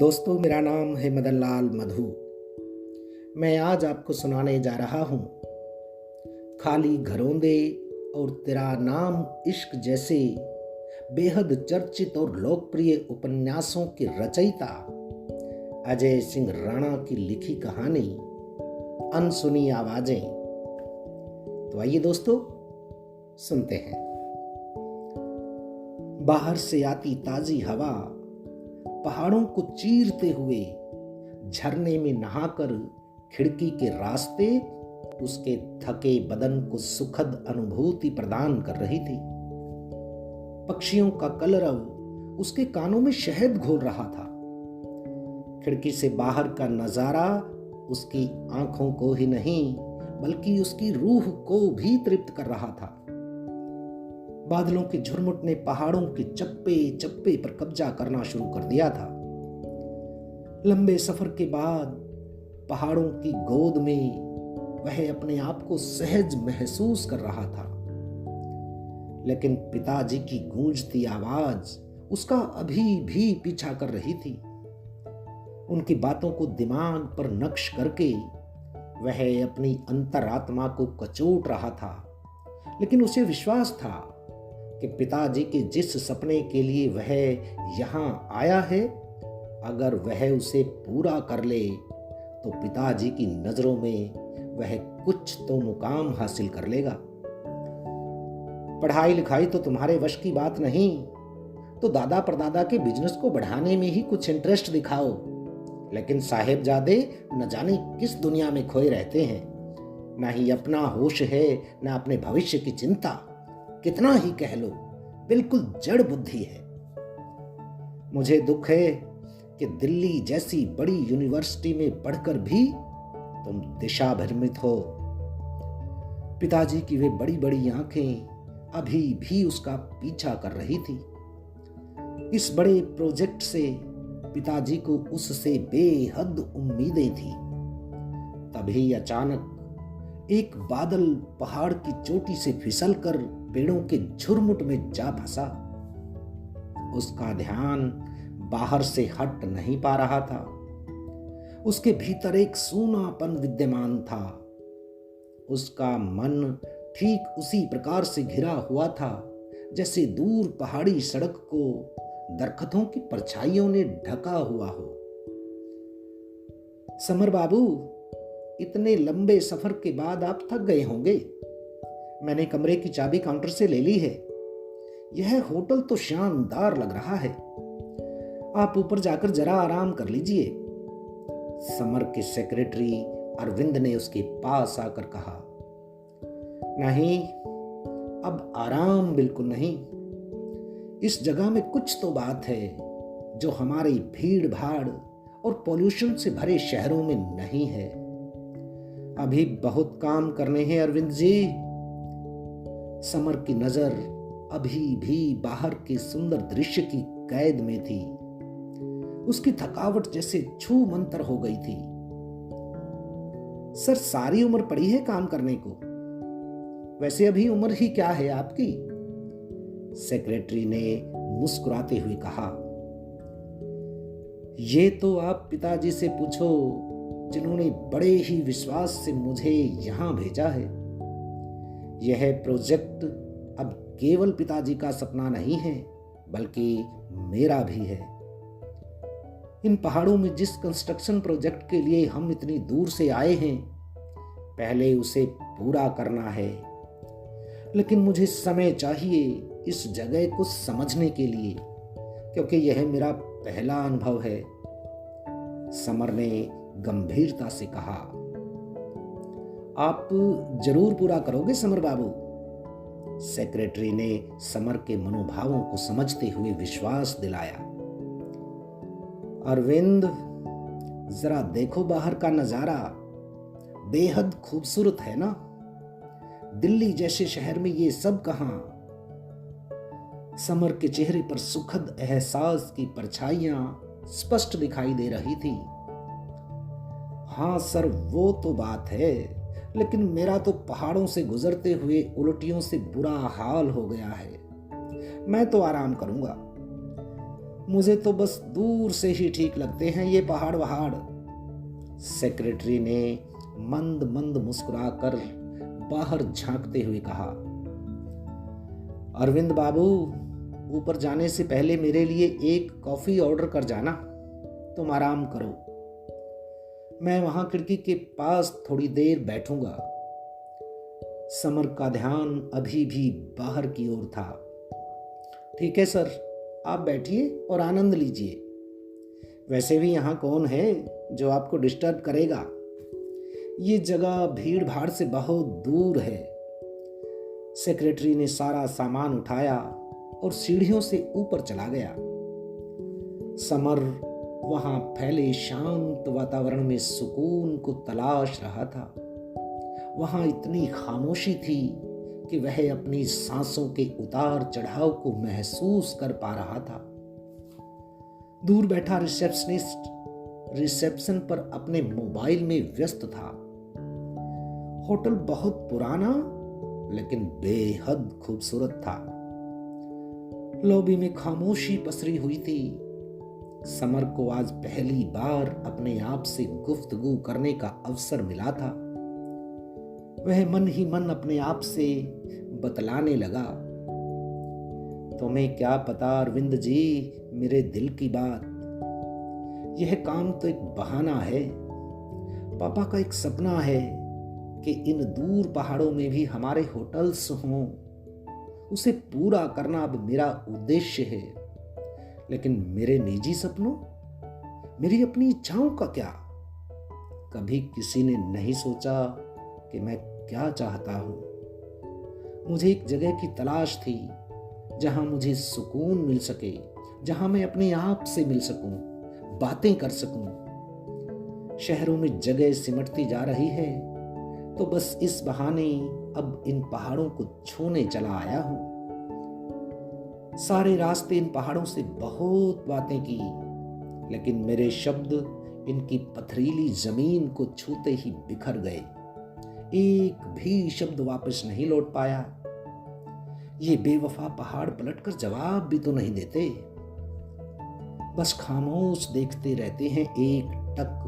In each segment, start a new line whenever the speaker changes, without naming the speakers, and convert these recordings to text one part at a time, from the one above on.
दोस्तों, मेरा नाम है मदन लाल मधु। मैं आज आपको सुनाने जा रहा हूँ खाली घरोंदे और तेरा नाम इश्क जैसे बेहद चर्चित और लोकप्रिय उपन्यासों के रचयिता अजय सिंह राणा की लिखी कहानी अनसुनी आवाजें। तो आइए दोस्तों, सुनते हैं। बाहर से आती ताजी हवा पहाड़ों को चीरते हुए झरने में नहाकर खिड़की के रास्ते उसके थके बदन को सुखद अनुभूति प्रदान कर रही थी। पक्षियों का कलरव उसके कानों में शहद घोल रहा था। खिड़की से बाहर का नजारा उसकी आंखों को ही नहीं बल्कि उसकी रूह को भी तृप्त कर रहा था। बादलों के झुरमुट ने पहाड़ों के चप्पे चप्पे पर कब्जा करना शुरू कर दिया था। लंबे सफर के बाद पहाड़ों की गोद में वह अपने आप को सहज महसूस कर रहा था, लेकिन पिताजी की गूंजती आवाज उसका अभी भी पीछा कर रही थी। उनकी बातों को दिमाग पर नक्श करके वह अपनी अंतरात्मा को कचोट रहा था, लेकिन उसे विश्वास था कि पिताजी के जिस सपने के लिए वह यहाँ आया है, अगर वह उसे पूरा कर ले तो पिताजी की नजरों में वह कुछ तो मुकाम हासिल कर लेगा। पढ़ाई लिखाई तो तुम्हारे वश की बात नहीं, तो दादा परदादा के बिजनेस को बढ़ाने में ही कुछ इंटरेस्ट दिखाओ। लेकिन साहेबजादे न जाने किस दुनिया में खोए रहते हैं, ना ही अपना होश है ना अपने भविष्य की चिंता। कितना ही कह लो, बिल्कुल जड़ बुद्धि है। मुझे दुख है कि दिल्ली जैसी बड़ी यूनिवर्सिटी में पढ़कर भी तुम दिशा भ्रमित हो। पिताजी की वे बड़ी बड़ी आंखें अभी भी उसका पीछा कर रही थी। इस बड़े प्रोजेक्ट से पिताजी को उससे बेहद उम्मीदें थी। तभी अचानक एक बादल पहाड़ की चोटी से फिसलकर पेड़ों के झुरमुट में जा फंसा। उसका ध्यान बाहर से हट नहीं पा रहा था। उसके भीतर एक सूनापन विद्यमान था। उसका मन ठीक उसी प्रकार से घिरा हुआ था जैसे दूर पहाड़ी सड़क को दरख्तों की परछाइयों ने ढका हुआ हो। समर बाबू, इतने लंबे सफर के बाद आप थक गए होंगे। मैंने कमरे की चाबी काउंटर से ले ली है। यह होटल तो शानदार लग रहा है। आप ऊपर जाकर जरा आराम कर लीजिए। समर के सेक्रेटरी अरविंद ने उसके पास आकर कहा। नहीं, अब आराम बिल्कुल नहीं। इस जगह में कुछ तो बात है जो हमारी भीड़ भाड़ और पॉल्यूशन से भरे शहरों में नहीं है। अभी बहुत काम करने हैं अरविंद जी। समर की नजर अभी भी बाहर के सुंदर दृश्य की कैद में थी। उसकी थकावट जैसे छू मंतर हो गई थी। सर, सारी उम्र पड़ी है काम करने को। वैसे अभी उम्र ही क्या है आपकी? सेक्रेटरी ने मुस्कुराते हुए कहा। ये तो आप पिताजी से पूछो, जिन्होंने बड़े ही विश्वास से मुझे यहां भेजा है। यह प्रोजेक्ट अब केवल पिताजी का सपना नहीं है बल्कि मेरा भी है। इन पहाड़ों में जिस कंस्ट्रक्शन प्रोजेक्ट के लिए हम इतनी दूर से आए हैं, पहले उसे पूरा करना है। लेकिन मुझे समय चाहिए इस जगह को समझने के लिए, क्योंकि यह मेरा पहला अनुभव है। समर ने गंभीरता से कहा। आप जरूर पूरा करोगे समर बाबू। सेक्रेटरी ने समर के मनोभावों को समझते हुए विश्वास दिलाया। अरविंद, जरा देखो बाहर का नजारा, बेहद खूबसूरत है ना। दिल्ली जैसे शहर में ये सब कहां। समर के चेहरे पर सुखद एहसास की परछाइयां स्पष्ट दिखाई दे रही थी। हाँ सर, वो तो बात है, लेकिन मेरा तो पहाड़ों से गुजरते हुए उल्टियों से बुरा हाल हो गया है। मैं तो आराम करूंगा। मुझे तो बस दूर से ही ठीक लगते हैं ये पहाड़ वहाड़। सेक्रेटरी ने मंद मंद मुस्कुराकर बाहर झांकते हुए कहा। अरविंद बाबू, ऊपर जाने से पहले मेरे लिए एक कॉफी ऑर्डर कर जाना। तुम आराम करो, मैं वहां खिड़की के पास थोड़ी देर बैठूंगा। समर का ध्यान अभी भी बाहर की ओर था। ठीक है सर, आप बैठिए और आनंद लीजिए। वैसे भी यहाँ कौन है जो आपको डिस्टर्ब करेगा? ये जगह भीड़ भाड़ से बहुत दूर है। सेक्रेटरी ने सारा सामान उठाया और सीढ़ियों से ऊपर चला गया। समर वहां फैले शांत वातावरण में सुकून को तलाश रहा था। वहां इतनी खामोशी थी कि वह अपनी सांसों के उतार चढ़ाव को महसूस कर पा रहा था। दूर बैठा रिसेप्शनिस्ट रिसेप्शन पर अपने मोबाइल में व्यस्त था। होटल बहुत पुराना लेकिन बेहद खूबसूरत था। लॉबी में खामोशी पसरी हुई थी। समर को आज पहली बार अपने आप से गुफ्तगू करने का अवसर मिला था। वह मन ही मन अपने आप से बतलाने लगा, तुम्हें क्या पता अरविंद जी मेरे दिल की बात। यह काम तो एक बहाना है। पापा का एक सपना है कि इन दूर पहाड़ों में भी हमारे होटल्स हों। उसे पूरा करना अब मेरा उद्देश्य है। लेकिन मेरे निजी सपनों, मेरी अपनी इच्छाओं का क्या? कभी किसी ने नहीं सोचा कि मैं क्या चाहता हूं। मुझे एक जगह की तलाश थी जहां मुझे सुकून मिल सके, जहां मैं अपने आप से मिल सकूं, बातें कर सकूं। शहरों में जगह सिमटती जा रही है तो बस इस बहाने अब इन पहाड़ों को छूने चला आया हूं। सारे रास्ते इन पहाड़ों से बहुत बातें की, लेकिन मेरे शब्द इनकी पथरीली जमीन को छूते ही बिखर गए। एक भी शब्द वापस नहीं लौट पाया। ये बेवफा पहाड़ पलटकर जवाब भी तो नहीं देते, बस खामोश देखते रहते हैं एक टक।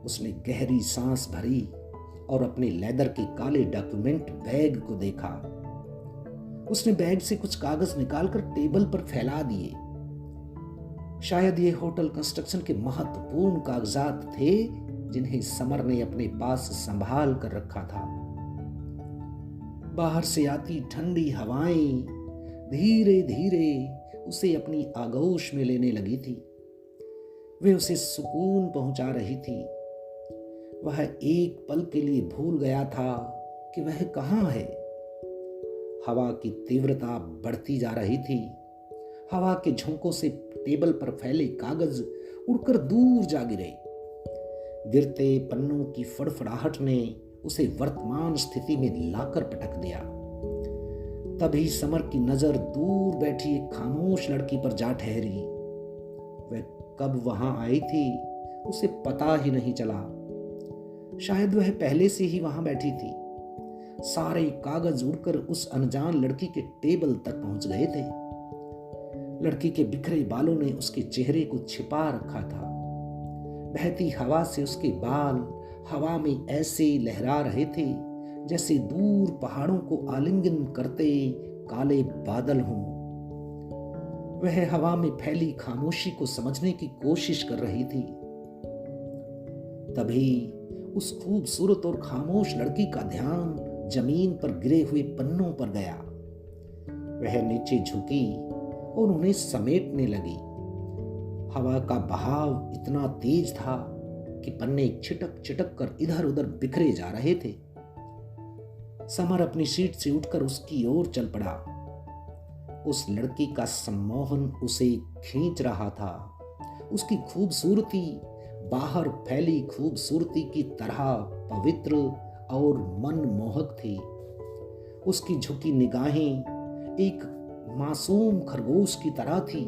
उसने गहरी सांस भरी और अपने लेदर के काले डॉक्यूमेंट बैग को देखा। उसने बैग से कुछ कागज निकालकर टेबल पर फैला दिए। शायद ये होटल कंस्ट्रक्शन के महत्वपूर्ण कागजात थे जिन्हें समर ने अपने पास संभाल कर रखा था। बाहर से आती ठंडी हवाएं धीरे धीरे उसे अपनी आगोश में लेने लगी थी। वे उसे सुकून पहुंचा रही थी। वह एक पल के लिए भूल गया था कि वह कहां है। हवा की तीव्रता बढ़ती जा रही थी। हवा के झोंकों से टेबल पर फैले कागज उड़कर दूर जा गिरे। गिरते पन्नों की फड़फड़ाहट ने उसे वर्तमान स्थिति में लाकर पटक दिया। तभी समर की नजर दूर बैठी एक खामोश लड़की पर जा ठहरी। वह कब वहां आई थी उसे पता ही नहीं चला। शायद वह पहले से ही वहां बैठी थी। सारे कागज उड़कर उस अनजान लड़की के टेबल तक पहुंच गए थे। लड़की के बिखरे बालों ने उसके चेहरे को छिपा रखा था। बहती हवा से उसके बाल हवा में ऐसे लहरा रहे थे जैसे दूर पहाड़ों को आलिंगन करते काले बादल हों। वह हवा में फैली खामोशी को समझने की कोशिश कर रही थी। तभी उस खूबसूरत और खामोश लड़की का ध्यान जमीन पर गिरे हुए पन्नों पर गया। वह नीचे झुकी और उन्हें समेटने लगी। हवा का बहाव इतना तेज था कि पन्ने छिटक छिटक कर इधर उधर बिखरे जा रहे थे। समर अपनी सीट से उठकर उसकी ओर चल पड़ा। उस लड़की का सम्मोहन उसे खींच रहा था। उसकी खूबसूरती बाहर फैली खूबसूरती की तरह पवित्र और मनमोहक थी। उसकी झुकी निगाहें एक मासूम खरगोश की तरह थी,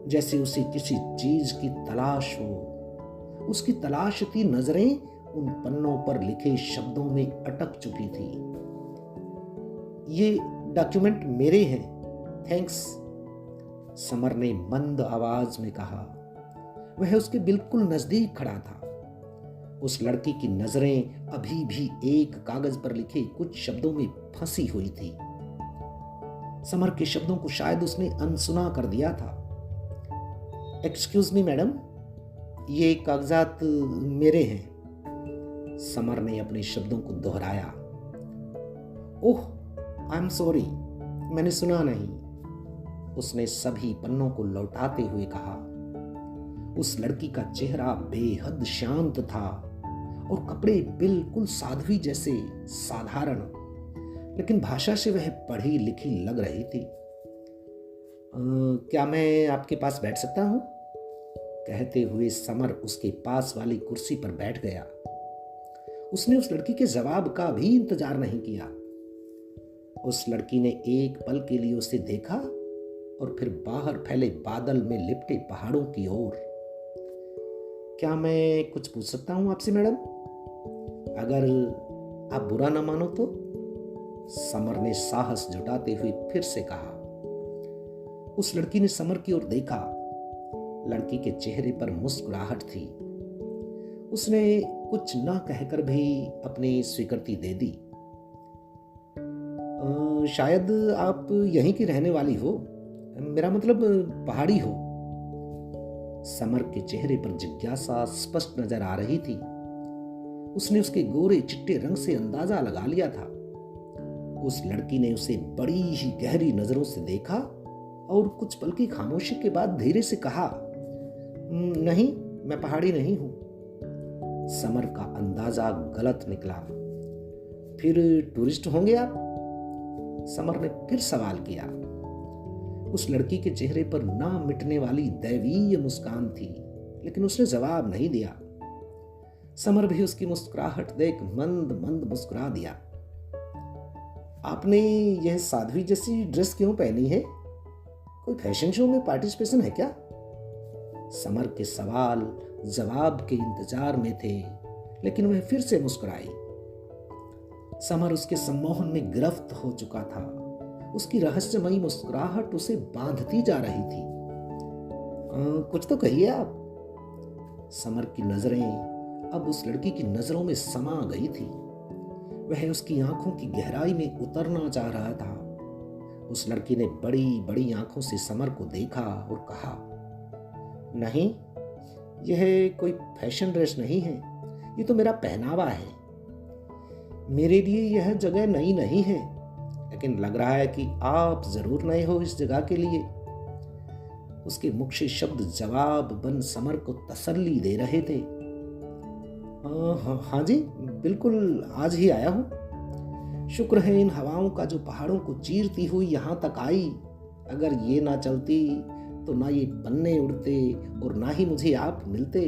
जैसे उसे किसी चीज की तलाश हो। उसकी तलाशती नजरें उन पन्नों पर लिखे शब्दों में अटक चुकी थी। ये डॉक्यूमेंट मेरे हैं, थैंक्स, समर ने मंद आवाज में कहा। वह उसके बिल्कुल नजदीक खड़ा था। उस लड़की की नजरें अभी भी एक कागज पर लिखे कुछ शब्दों में फंसी हुई थी। समर के शब्दों को शायद उसने अनसुना कर दिया था। एक्सक्यूज मी मैडम, ये कागजात मेरे हैं। समर ने अपने शब्दों को दोहराया। ओह, आई एम सॉरी, मैंने सुना नहीं, उसने सभी पन्नों को लौटाते हुए कहा। उस लड़की का चेहरा बेहद शांत था और कपड़े बिल्कुल साध्वी जैसे साधारण, लेकिन भाषा से वह पढ़ी लिखी लग रही थी। क्या मैं आपके पास बैठ सकता हूं? कहते हुए समर उसके पास वाली कुर्सी पर बैठ गया। उसने उस लड़की के जवाब का भी इंतजार नहीं किया। उस लड़की ने एक पल के लिए उसे देखा और फिर बाहर फैले बादल में लिपटे पहाड़ों की ओर। क्या मैं कुछ पूछ सकता हूं आपसे मैडम? अगर आप बुरा न मानो तो, समर ने साहस जुटाते हुए फिर से कहा। उस लड़की ने समर की ओर देखा। लड़की के चेहरे पर मुस्कुराहट थी। उसने कुछ न कहकर भी अपनी स्वीकृति दे दी। शायद आप यहीं की रहने वाली हो, मेरा मतलब पहाड़ी हो। समर के चेहरे पर जिज्ञासा स्पष्ट नजर आ रही थी। उसने उसके गोरे चिट्टे रंग से अंदाजा लगा लिया था। उस लड़की ने उसे बड़ी ही गहरी नजरों से देखा और कुछ पल की खामोशी के बाद धीरे से कहा, नहीं, मैं पहाड़ी नहीं हूं। समर का अंदाजा गलत निकला। फिर टूरिस्ट होंगे आप? समर ने फिर सवाल किया। उस लड़की के चेहरे पर ना मिटने वाली दैवीय मुस्कान थी, लेकिन उसने जवाब नहीं दिया। समर भी उसकी मुस्कुराहट देख मंद मंद मुस्कुरा दिया। आपने यह साध्वी जैसी ड्रेस क्यों पहनी है? कोई फैशन शो में पार्टिसिपेशन है क्या? समर के सवाल जवाब के इंतजार में थे, लेकिन वह फिर से मुस्कुराई। समर उसके सम्मोहन में गिरफ्त हो चुका था। उसकी रहस्यमयी मुस्कुराहट उसे बांधती जा रही थी। कुछ तो कहिए आप। समर की नजरें अब उस लड़की की नजरों में समा गई थी। वह उसकी आंखों की गहराई में उतरना चाह रहा था। उस लड़की ने बड़ी बड़ी आंखों से समर को देखा और कहा, नहीं, यह कोई फैशन ड्रेस नहीं है, ये तो मेरा पहनावा है। मेरे लिए यह जगह नई नहीं है, लेकिन लग रहा है कि आप जरूर नए हो इस जगह के लिए। उसके मुख से शब्द जवाब बन समर को तसल्ली दे रहे थे। हाँ जी, बिल्कुल आज ही आया हूँ। शुक्र है इन हवाओं का जो पहाड़ों को चीरती हुई यहाँ तक आई। अगर ये ना चलती तो ना ये पन्ने उड़ते और ना ही मुझे आप मिलते।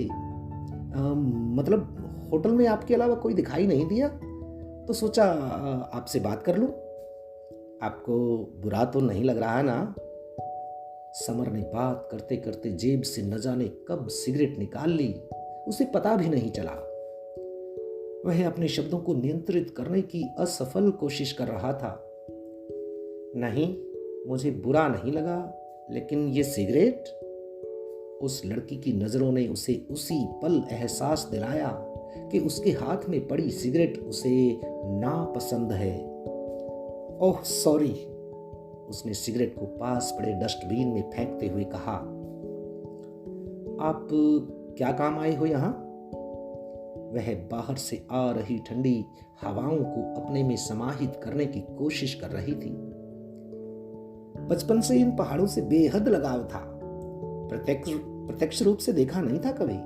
मतलब होटल में आपके अलावा कोई दिखाई नहीं दिया, तो सोचा आपसे बात कर लूं। आपको बुरा तो नहीं लग रहा है ना? समर ने बात करते करते जेब से न जाने कब सिगरेट निकाल ली। उसे पता भी नहीं चला। वह अपने शब्दों को नियंत्रित करने की असफल कोशिश कर रहा था। नहीं, मुझे बुरा नहीं लगा, लेकिन ये सिगरेट। उस लड़की की नजरों ने उसे उसी पल एहसास दिलाया कि उसके हाथ में पड़ी सिगरेट उसे नापसंद है। ओह सॉरी, उसने सिगरेट को पास पड़े डस्टबिन में फेंकते हुए कहा। आप क्या काम आए हो यहां? वह बाहर से आ रही ठंडी हवाओं को अपने में समाहित करने की कोशिश कर रही थी। बचपन से इन पहाड़ों से बेहद लगाव था। प्रत्यक्ष रूप से देखा नहीं था कभी,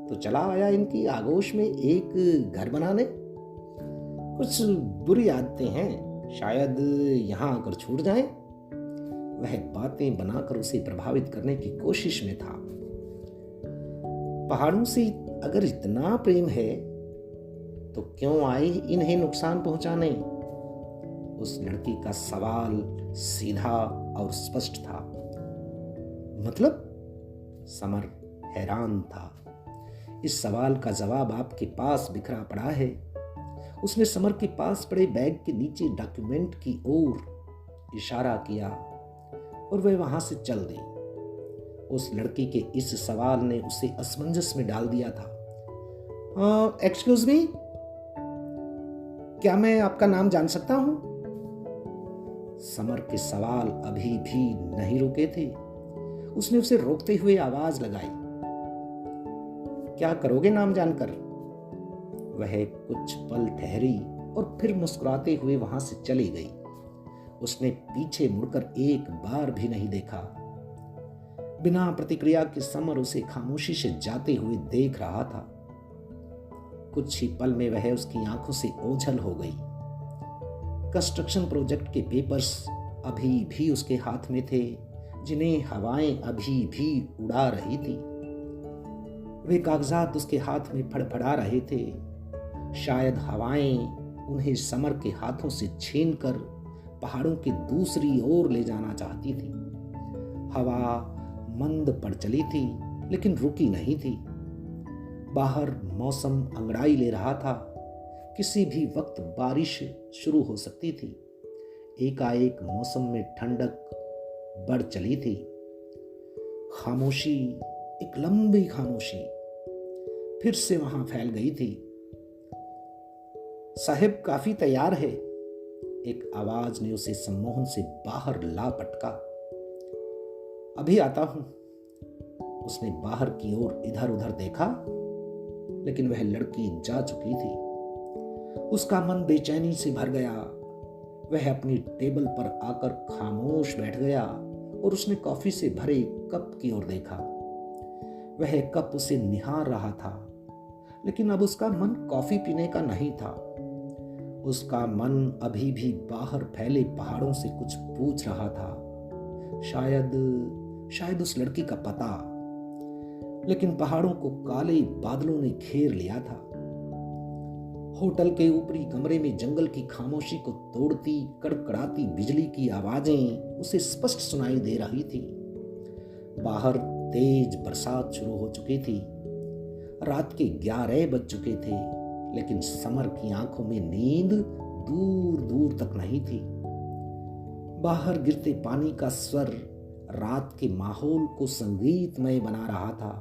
तो चला आया इनकी आगोश में एक घर बनाने। कुछ बुरी आदतें हैं, शायद यहां आकर छूट जाएं। वह बातें बनाकर उसे प्रभावित करने की कोशिश में था। पहाड़ों से अगर इतना प्रेम है तो क्यों आए इन्हें नुकसान पहुंचाने? उस लड़की का सवाल सीधा और स्पष्ट था। मतलब? समर हैरान था। इस सवाल का जवाब आपके पास बिखरा पड़ा है। उसने समर के पास पड़े बैग के नीचे डॉक्यूमेंट की ओर इशारा किया। और वह वहां से चल दी। उस लड़की के इस सवाल ने उसे असमंजस में डाल दिया था। एक्सक्यूज मी, क्या मैं आपका नाम जान सकता हूं? समर के सवाल अभी भी नहीं रुके थे। उसने उसे रोकते हुए आवाज लगाई, क्या करोगे नाम जानकर? वह कुछ पल ठहरी और फिर मुस्कुराते हुए वहां से चली गई। उसने पीछे मुड़कर एक बार भी नहीं देखा। बिना प्रतिक्रिया के समर उसे खामोशी से जाते हुए देख रहा था। कुछ ही पल में वह उसकी आंखों से ओझल हो गई। कंस्ट्रक्शन प्रोजेक्ट के पेपर्स अभी भी उसके हाथ में थे, जिन्हें हवाएं अभी भी उड़ा रही थी। वे कागजात उसके हाथ में फड़फड़ा रहे थे। शायद हवाएं उन्हें समर के हाथों से छीनकर पहाड़ों की दूसरी ओर ले जाना चाहती थी। हवा मंद पड़ चली थी, लेकिन रुकी नहीं थी। बाहर मौसम अंगड़ाई ले रहा था। किसी भी वक्त बारिश शुरू हो सकती थी। एकाएक मौसम में ठंडक बढ़ चली थी। खामोशी, एक लंबी खामोशी फिर से वहां फैल गई थी। साहिब काफी तैयार है, एक आवाज ने उसे सम्मोहन से बाहर ला पटका। अभी आता हूं। उसने बाहर की ओर इधर उधर देखा, लेकिन वह लड़की जा चुकी थी। उसका मन बेचैनी से भर गया। वह अपनी टेबल पर आकर खामोश बैठ गया और उसने कॉफी से भरे कप की ओर देखा। वह कप उसे निहार रहा था, लेकिन अब उसका मन कॉफी पीने का नहीं था। उसका मन अभी भी बाहर फैले पहाड़ों से कुछ पूछ रहा था। शायद उस लड़की का पता। लेकिन पहाड़ों को काले बादलों ने घेर लिया था। होटल के ऊपरी कमरे में जंगल की खामोशी को तोड़ती कड़कड़ाती बिजली की आवाजें उसे स्पष्ट सुनाई दे रही थी। बाहर तेज बरसात शुरू हो चुकी थी। रात के 11 बज चुके थे, लेकिन समर की आंखों में नींद दूर दूर तक नहीं थी। बाहर गिरते पानी का स्वर रात के माहौल को संगीतमय बना रहा था।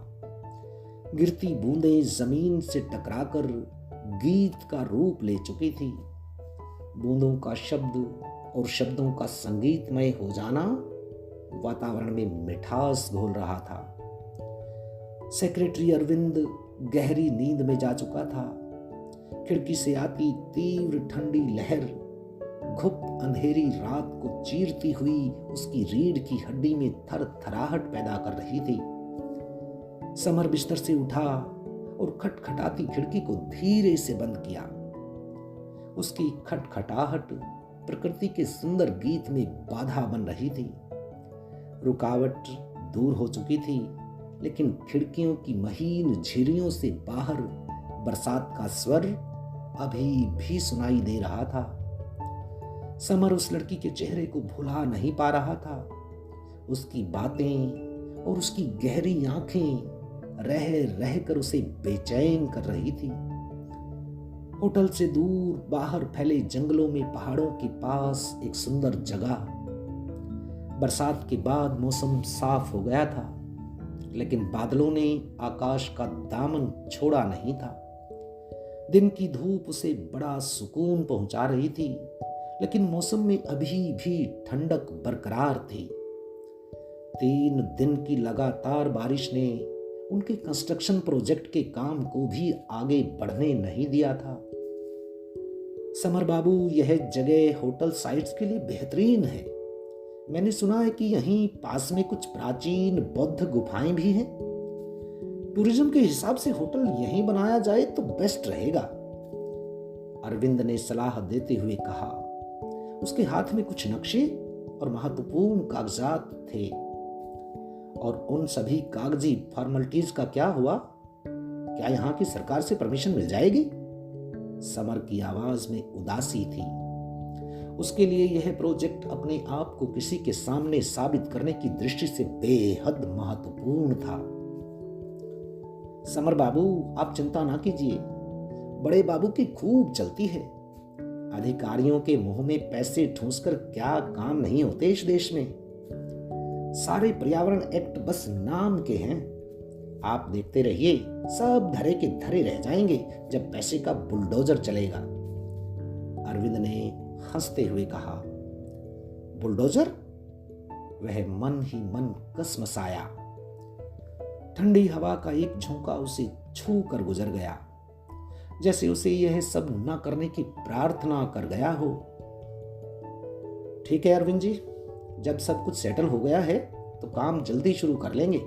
गिरती बूंदें जमीन से टकराकर गीत का रूप ले चुकी थी। बूंदों का शब्द और शब्दों का संगीतमय हो जाना वातावरण में मिठास घोल रहा था। सेक्रेटरी अरविंद गहरी नींद में जा चुका था। खिड़की से आती तीव्र ठंडी लहर घुप अंधेरी रात को चीरती हुई उसकी रीढ़ की हड्डी में थर थराहट पैदा कर रही थी। समर बिस्तर से उठा और खटखटाती खिड़की को धीरे से बंद किया। उसकी खटखटाहट प्रकृति के सुंदर गीत में बाधा बन रही थी। रुकावट दूर हो चुकी थी, लेकिन खिड़कियों की महीन झिरियों से बाहर बरसात का स्वर अभी भी सुनाई दे रहा था। समर उस लड़की के चेहरे को भुला नहीं पा रहा था। उसकी बातें और उसकी गहरी आंखें रह रहकर उसे बेचैन कर रही थी। होटल से दूर बाहर फैले जंगलों में पहाड़ों के पास एक सुंदर जगह। बरसात के बाद मौसम साफ हो गया था, लेकिन बादलों ने आकाश का दामन छोड़ा नहीं था। दिन की धूप उसे बड़ा सुकून पहुंचा रही थी, लेकिन मौसम में अभी भी ठंडक बरकरार थी। 3 दिन की लगातार बारिश ने उनके कंस्ट्रक्शन प्रोजेक्ट के काम को भी आगे बढ़ने नहीं दिया था। समर बाबू, यह जगह होटल साइट्स के लिए बेहतरीन है। मैंने सुना है कि यहीं पास में कुछ प्राचीन बौद्ध गुफाएं भी हैं। टूरिज्म के हिसाब से होटल यहीं बनाया जाए तो बेस्ट रहेगा, अरविंद ने सलाह देते हुए कहा। उसके हाथ में कुछ नक्शे और महत्वपूर्ण कागजात थे। और उन सभी कागजी फॉर्मेलिटीज का क्या हुआ? क्या यहाँ की सरकार से परमिशन मिल जाएगी? समर की आवाज में उदासी थी। उसके लिए यह प्रोजेक्ट अपने आप को किसी के सामने साबित करने की दृष्टि से बेहद महत्वपूर्ण था। समर बाबू, आप चिंता ना कीजिए। बड़े बाबू की खूब चलती है। अधिकारियों के मुंह में पैसे ठूंसकर क्या काम नहीं होते इस देश में। सारे पर्यावरण एक्ट बस नाम के हैं। आप देखते रहिए, सब धरे के धरे रह जाएंगे जब पैसे का बुलडोजर चलेगा। अरविंद ने हंसते हुए कहा, बुलडोजर? वह मन ही मन कसमसाया। ठंडी हवा का एक झोंका उसे छू कर गुजर गया, जैसे उसे यह सब न करने की प्रार्थना कर गया हो। ठीक है अरविंद जी, जब सब कुछ सेटल हो गया है तो काम जल्दी शुरू कर लेंगे।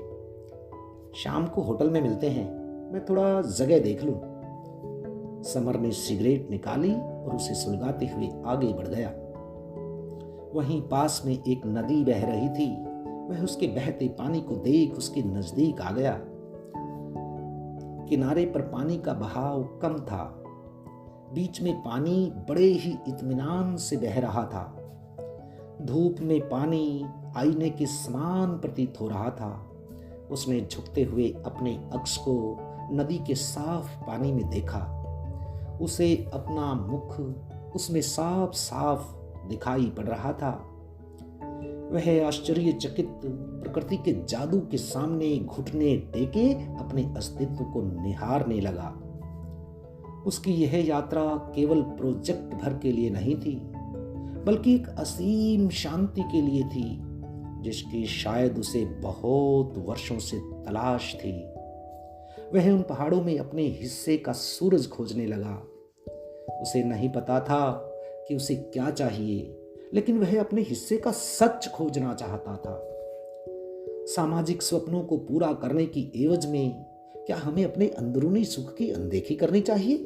शाम को होटल में मिलते हैं, मैं थोड़ा जगह देख लूं। समर ने सिगरेट निकाली और उसे सुलगाते हुए आगे बढ़ गया। वहीं पास में एक नदी बह रही थी। वह उसके बहते पानी को देख उसके नजदीक आ गया। किनारे पर पानी का बहाव कम था। बीच में पानी बड़े ही इत्मीनान से बह रहा था। धूप में पानी आईने के समान प्रतीत हो रहा था। उसने झुकते हुए अपने अक्स को नदी के साफ पानी में देखा। उसे अपना मुख उसमें साफ साफ दिखाई पड़ रहा था। वह आश्चर्यचकित प्रकृति के जादू के सामने घुटने टेके अपने अस्तित्व को निहारने लगा। उसकी यह यात्रा केवल प्रोजेक्ट भर के लिए नहीं थी, बल्कि एक असीम शांति के लिए थी, जिसकी शायद उसे बहुत वर्षों से तलाश थी। वह उन पहाड़ों में अपने हिस्से का सूरज खोजने लगा। उसे नहीं पता था कि उसे क्या चाहिए, लेकिन वह अपने हिस्से का सच खोजना चाहता था। सामाजिक स्वप्नों को पूरा करने की एवज में क्या हमें अपने अंदरूनी सुख की अनदेखी करनी चाहिए?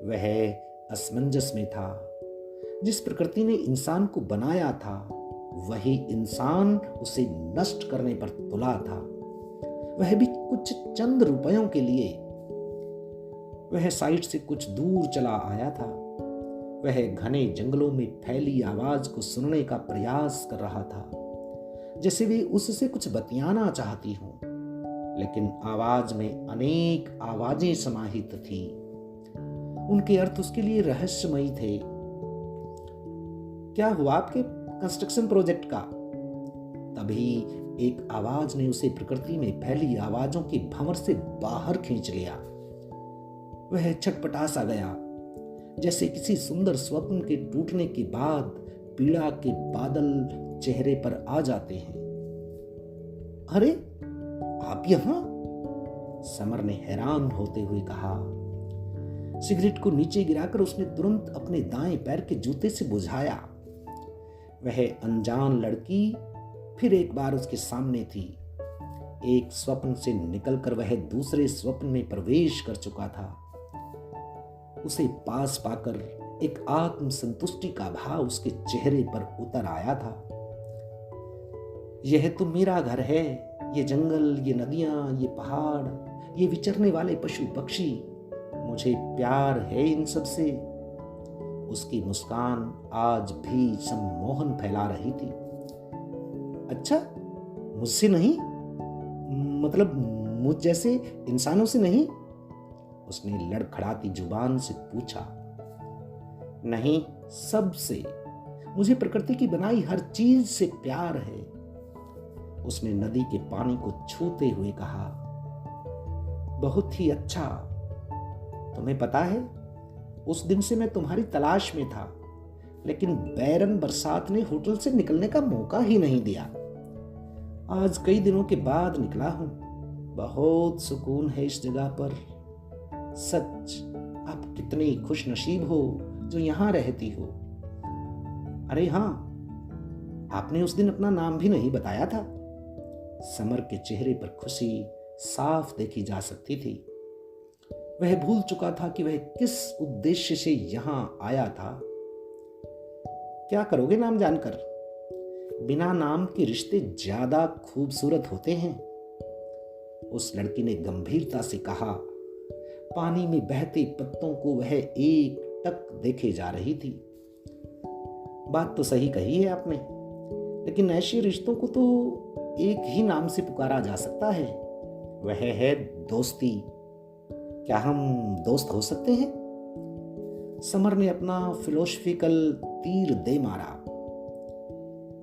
वह असमंजस में था। जिस प्रकृति ने इंसान को बनाया था, वही इंसान उसे नष्ट करने पर तुला था, वह भी कुछ चंद रुपयों के लिए। वह साइट से कुछ दूर चला आया था। वह घने जंगलों में फैली आवाज को सुनने का प्रयास कर रहा था, जैसे वे उससे कुछ बतियाना चाहती हों, लेकिन आवाज में अनेक आवाजें समाहित थी। उनके अर्थ उसके लिए रहस्यमयी थे। क्या हुआ आपके कंस्ट्रक्शन प्रोजेक्ट का? तभी एक आवाज ने उसे प्रकृति में फैली आवाजों के भंवर से बाहर खींच लिया। वह छटपटा सा गया, जैसे किसी सुंदर स्वप्न के टूटने के बाद पीड़ा के बादल चेहरे पर आ जाते हैं। अरे आप यहां? समर ने हैरान होते हुए कहा। सिगरेट को नीचे गिराकर उसने तुरंत अपने दाएं पैर के जूते से बुझाया। वह अनजान लड़की फिर एक बार उसके सामने थी। एक स्वप्न से निकलकर वह दूसरे स्वप्न में प्रवेश कर चुका था। उसे पास पाकर एक आत्म संतुष्टि का भाव उसके चेहरे पर उतर आया था। यह तो मेरा घर है। ये जंगल, ये नदियां, ये पहाड़, ये विचरने वाले पशु पक्षी, मुझे प्यार है इन सब से। उसकी मुस्कान आज भी सम्मोहन फैला रही थी। अच्छा, मुझसे नहीं? मतलब मुझ जैसे इंसानों से नहीं? उसने लड़खड़ाती जुबान से पूछा। नहीं, सबसे। मुझे प्रकृति की बनाई हर चीज से प्यार है। उसने नदी के पानी को छूते हुए कहा। बहुत ही अच्छा। तुम्हें पता है, उस दिन से मैं तुम्हारी तलाश में था, लेकिन बैरन बरसात ने होटल से निकलने का मौका ही नहीं दिया। आज कई दिनों के बाद निकला हूं। बहुत सुकून है इस जगह पर। सच, आप कितनी खुश नसीब हो जो यहां रहती हो। अरे हाँ, आपने उस दिन अपना नाम भी नहीं बताया था। समर के चेहरे पर खुशी साफ देखी जा सकती थी। वह भूल चुका था कि वह किस उद्देश्य से यहां आया था। क्या करोगे नाम जानकर? बिना नाम के रिश्ते ज्यादा खूबसूरत होते हैं, उस लड़की ने गंभीरता से कहा। पानी में बहते पत्तों को वह एक टक देखे जा रही थी। बात तो सही कही है आपने, लेकिन ऐसे रिश्तों को तो एक ही नाम से पुकारा जा सकता है, वह है दोस्ती। क्या हम दोस्त हो सकते हैं? समर ने अपना फिलोसफिकल तीर दे मारा।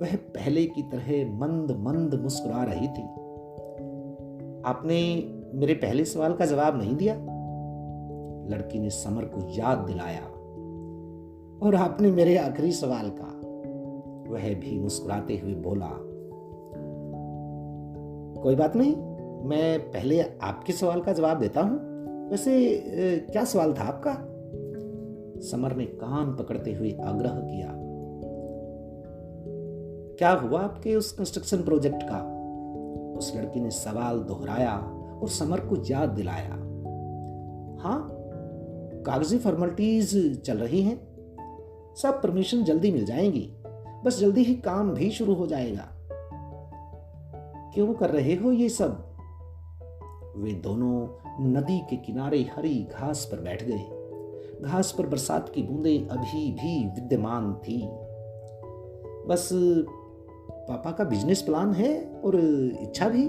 वह पहले की तरह मंद मंद मुस्कुरा रही थी। आपने मेरे पहले सवाल का जवाब नहीं दिया, लड़की ने समर को याद दिलाया। और आपने मेरे आखिरी सवाल का, वह भी मुस्कुराते हुए बोला। कोई बात नहीं, मैं पहले आपके सवाल का जवाब देता हूं। वैसे क्या सवाल था आपका? समर ने कान पकड़ते हुए आग्रह किया। क्या हुआ आपके उस कंस्ट्रक्शन प्रोजेक्ट का? उस लड़की ने सवाल दोहराया और समर को याद दिलाया। हाँ, कागजी फॉर्मेलिटीज चल रही हैं, सब परमिशन जल्दी मिल जाएंगी, बस जल्दी ही काम भी शुरू हो जाएगा। क्यों कर रहे हो ये सब? वे दोनों नदी के किनारे हरी घास पर बैठ गए। घास पर बरसात की बूंदें अभी भी विद्यमान थी। बस पापा का बिजनेस प्लान है और इच्छा भी।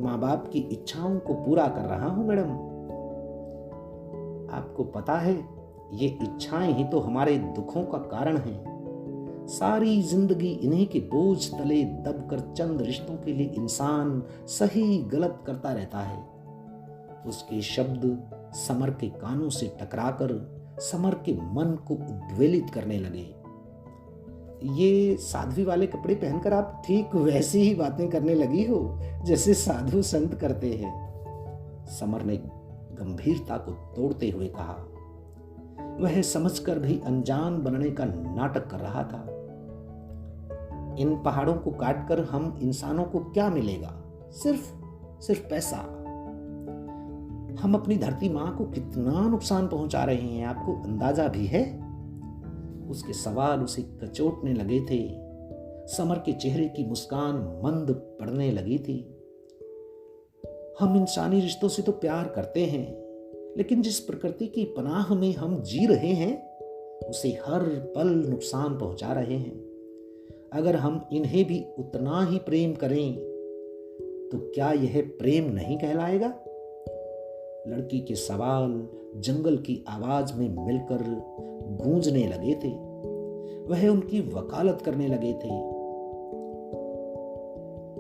माँ बाप की इच्छाओं को पूरा कर रहा हूं मैडम। आपको पता है, ये इच्छाएं ही तो हमारे दुखों का कारण हैं। सारी जिंदगी इन्हीं के बोझ तले दबकर चंद रिश्तों के लिए इंसान सही गलत करता रहता है। उसके शब्द समर के कानों से टकराकर समर के मन को उद्वेलित करने लगे। ये साध्वी वाले कपड़े पहनकर आप ठीक वैसी ही बातें करने लगी हो जैसे साधु संत करते हैं, समर ने गंभीरता को तोड़ते हुए कहा। वह समझकर भी अनजान बनने का नाटक कर रहा था। इन पहाड़ों को काटकर हम इंसानों को क्या मिलेगा? सिर्फ पैसा। हम अपनी धरती मां को कितना नुकसान पहुंचा रहे हैं, आपको अंदाजा भी है? उसके सवाल उसे कचोटने लगे थे। समर के चेहरे की मुस्कान मंद पड़ने लगी थी। हम इंसानी रिश्तों से तो प्यार करते हैं, लेकिन जिस प्रकृति की पनाह में हम जी रहे हैं उसे हर पल नुकसान पहुंचा रहे हैं। अगर हम इन्हें भी उतना ही प्रेम करें तो क्या यह प्रेम नहीं कहलाएगा? लड़की के सवाल जंगल की आवाज में मिलकर गूंजने लगे थे। वह उनकी वकालत करने लगे थे।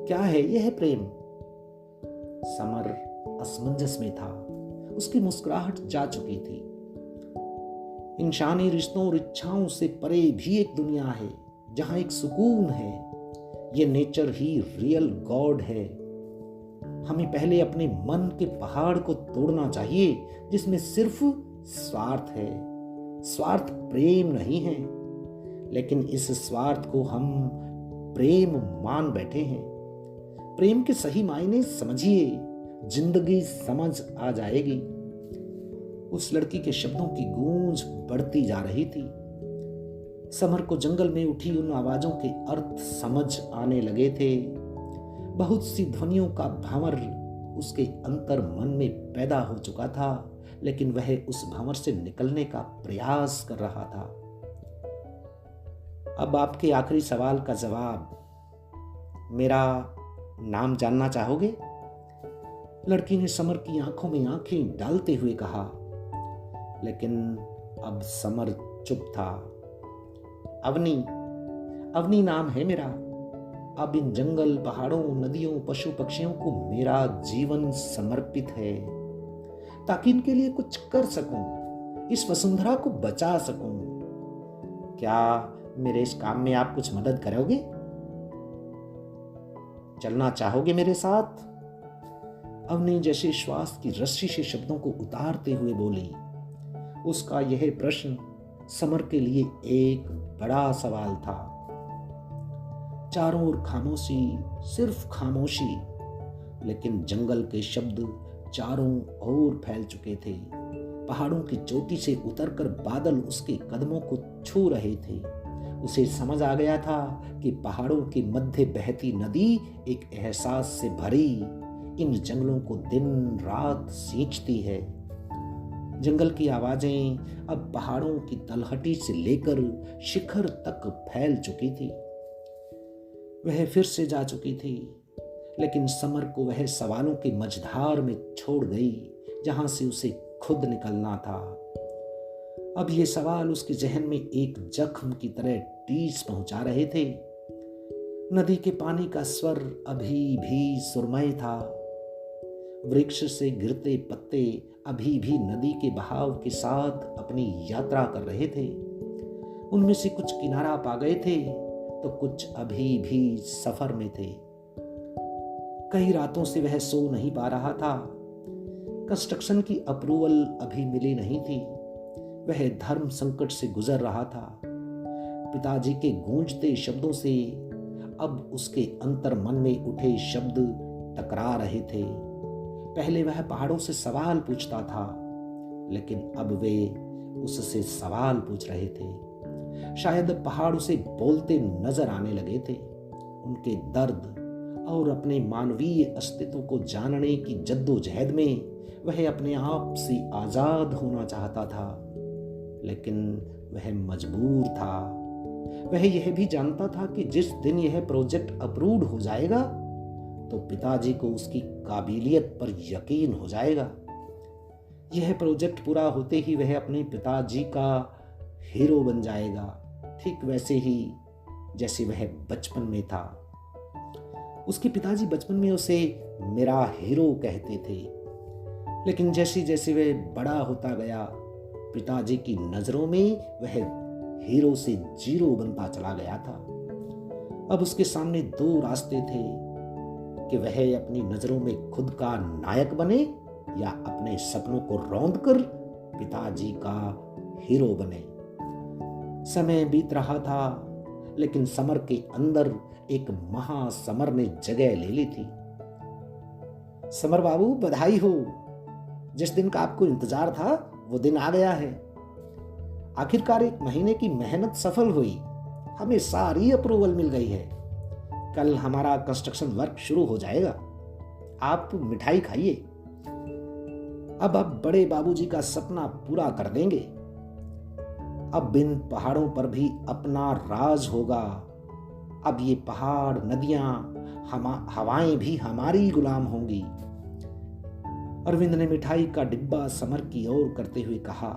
क्या है यह प्रेम? समर असमंजस में था। उसकी मुस्कुराहट जा चुकी थी। इंसानी रिश्तों और इच्छाओं से परे भी एक दुनिया है जहां एक सुकून है। ये नेचर ही रियल गॉड है। हमें पहले अपने मन के पहाड़ को तोड़ना चाहिए जिसमें सिर्फ स्वार्थ है। स्वार्थ प्रेम नहीं है, लेकिन इस स्वार्थ को हम प्रेम मान बैठे हैं। प्रेम के सही मायने समझिए, जिंदगी समझ आ जाएगी। उस लड़की के शब्दों की गूंज बढ़ती जा रही थी। समर को जंगल में उठी उन आवाजों के अर्थ समझ आने लगे थे। बहुत सी ध्वनियों का भंवर उसके अंतर मन में पैदा हो चुका था, लेकिन वह उस भंवर से निकलने का प्रयास कर रहा था। अब आपके आखिरी सवाल का जवाब। मेरा नाम जानना चाहोगे? लड़की ने समर की आंखों में आंखें डालते हुए कहा। लेकिन अब समर चुप था। अवनी नाम है मेरा। अब इन जंगल, पहाड़ों, नदियों, पशु पक्षियों को मेरा जीवन समर्पित है, ताकि इनके लिए कुछ कर सकूं, इस वसुंधरा को बचा सकूं। क्या मेरे इस काम में आप कुछ मदद करोगे? चलना चाहोगे मेरे साथ? अवनी जैसे श्वास की रस्सी से शब्दों को उतारते हुए बोली। उसका यह प्रश्न समर के लिए एक बड़ा सवाल था। चारों ओर खामोशी, सिर्फ खामोशी, लेकिन जंगल के शब्द चारों ओर फैल चुके थे। पहाड़ों की चोटी से उतरकर बादल उसके कदमों को छू रहे थे। उसे समझ आ गया था कि पहाड़ों के मध्य बहती नदी एक एहसास से भरी इन जंगलों को दिन रात सींचती है। जंगल की आवाजें अब पहाड़ों की तलहटी से लेकर शिखर तक फैल चुकी थी। वह फिर से जा चुकी थी, लेकिन समर को वह सवालों के मझधार में छोड़ गई जहां से उसे खुद निकलना था। अब ये सवाल उसके जहन में एक जख्म की तरह टीस पहुंचा रहे थे। नदी के पानी का स्वर अभी भी सुरमय था। वृक्ष से गिरते पत्ते अभी भी नदी के बहाव के साथ अपनी यात्रा कर रहे थे। उनमें से कुछ किनारा पा गए थे तो कुछ अभी भी सफर में थे। कई रातों से वह सो नहीं पा रहा था। कंस्ट्रक्शन की अप्रूवल अभी मिली नहीं थी। वह धर्म संकट से गुजर रहा था। पिताजी के गूंजते शब्दों से अब उसके अंतर मन में उठे शब्द टकरा रहे थे। पहले वह पहाड़ों से सवाल पूछता था, लेकिन अब वे उससे सवाल पूछ रहे थे। शायद पहाड़ उसे बोलते नजर आने लगे थे। उनके दर्द और अपने मानवीय अस्तित्व को जानने की जद्दोजहद में वह अपने आप से आजाद होना चाहता था, लेकिन वह मजबूर था। वह यह भी जानता था कि जिस दिन यह प्रोजेक्ट अप्रूव्ड हो जाएगा तो पिताजी को उसकी काबिलियत पर यकीन हो जाएगा। यह प्रोजेक्ट पूरा होते ही वह अपने पिताजी का हीरो बन जाएगा, ठीक वैसे ही जैसे वह बचपन में था। उसके पिताजी बचपन में उसे मेरा हीरो कहते थे, लेकिन जैसे जैसे वह बड़ा होता गया पिताजी की नजरों में वह हीरो से जीरो बनता चला गया था। अब उसके सामने दो रास्ते थे कि वह अपनी नजरों में खुद का नायक बने या अपने सपनों को रौंद कर पिताजी का हीरो बने। समय बीत रहा था, लेकिन समर के अंदर एक महासमर ने जगह ले ली थी। समर बाबू, बधाई हो। जिस दिन का आपको इंतजार था वो दिन आ गया है। आखिरकार 1 महीने की मेहनत सफल हुई। हमें सारी अप्रूवल मिल गई है। कल हमारा कंस्ट्रक्शन वर्क शुरू हो जाएगा। आप मिठाई खाइए। अब आप बड़े बाबूजी का सपना पूरा कर देंगे। अब इन पहाड़ों पर भी अपना राज होगा। अब ये पहाड़, नदियां, हवाएं भी हमारी गुलाम होंगी। अरविंद ने मिठाई का डिब्बा समर की ओर करते हुए कहा।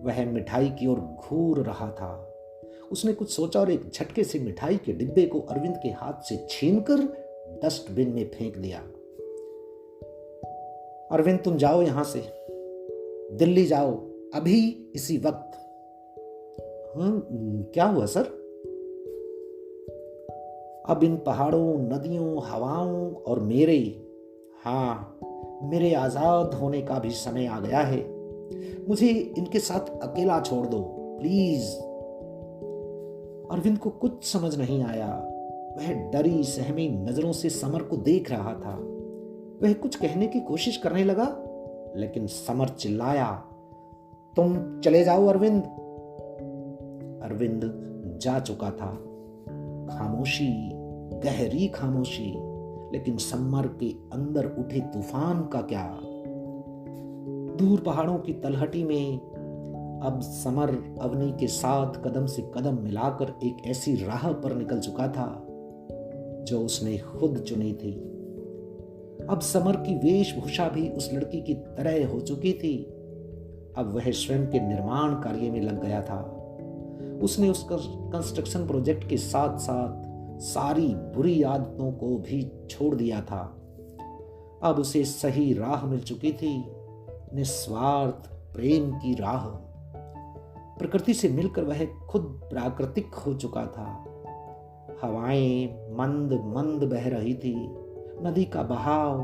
वह मिठाई की ओर घूर रहा था। उसने कुछ सोचा और एक झटके से मिठाई के डिब्बे को अरविंद के हाथ से छीनकर डस्टबिन में फेंक दिया। अरविंद, तुम जाओ यहां से, दिल्ली जाओ अभी इसी वक्त। क्या हुआ सर? अब इन पहाड़ों, नदियों, हवाओं और मेरे आजाद होने का भी समय आ गया है। मुझे इनके साथ अकेला छोड़ दो प्लीज। अरविंद को कुछ समझ नहीं आया। वह डरी सहमी नजरों से समर को देख रहा था। वह कुछ कहने की कोशिश करने लगा, लेकिन समर चिल्लाया, तुम चले जाओ अरविंद। अरविंद जा चुका था। खामोशी, गहरी खामोशी। लेकिन समर के अंदर उठे तूफान का क्या? दूर पहाड़ों की तलहटी में अब समर अवनी के साथ कदम से कदम मिलाकर एक ऐसी राह पर निकल चुका था जो उसने खुद चुनी थी। अब समर की वेशभूषा भी उस लड़की की तरह हो चुकी थी। अब वह स्वयं के निर्माण कार्य में लग गया था। उसने उस कंस्ट्रक्शन प्रोजेक्ट के साथ साथ सारी बुरी आदतों को भी छोड़ दिया था। अब उसे सही राह मिल चुकी थी, निस्वार्थ प्रेम की राह। प्रकृति से मिलकर वह खुद प्राकृतिक हो चुका था। हवाएं मंद मंद बह रही थी। नदी का बहाव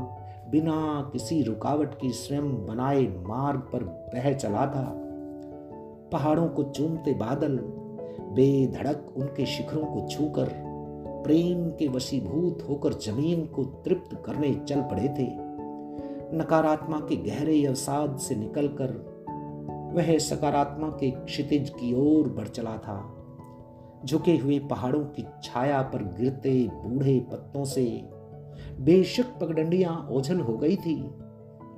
बिना किसी रुकावट की स्वयं बनाए मार्ग पर बह चला था। पहाड़ों को चूमते बादल बेधड़क उनके शिखरों को छूकर प्रेम के वशीभूत होकर जमीन को तृप्त करने चल पड़े थे। नकारात्मक के गहरे अवसाद से निकलकर वह सकारात्मक के क्षितिज की ओर बढ़ चला था। झुके हुए पहाड़ों की छाया पर गिरते बूढ़े पत्तों से बेशक पगडंडियां ओझल हो गई थी,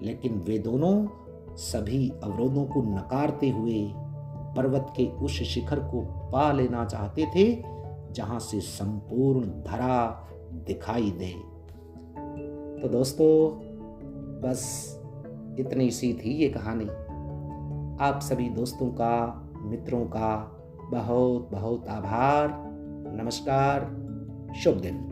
लेकिन वे दोनों सभी अवरोधों को नकारते हुए पर्वत के उस शिखर को पा लेना चाहते थे जहां से संपूर्ण धरा दिखाई दे। तो दोस्तों, बस इतनी सी थी ये कहानी। आप सभी दोस्तों का, मित्रों का बहुत बहुत आभार। नमस्कार, शुभ दिन।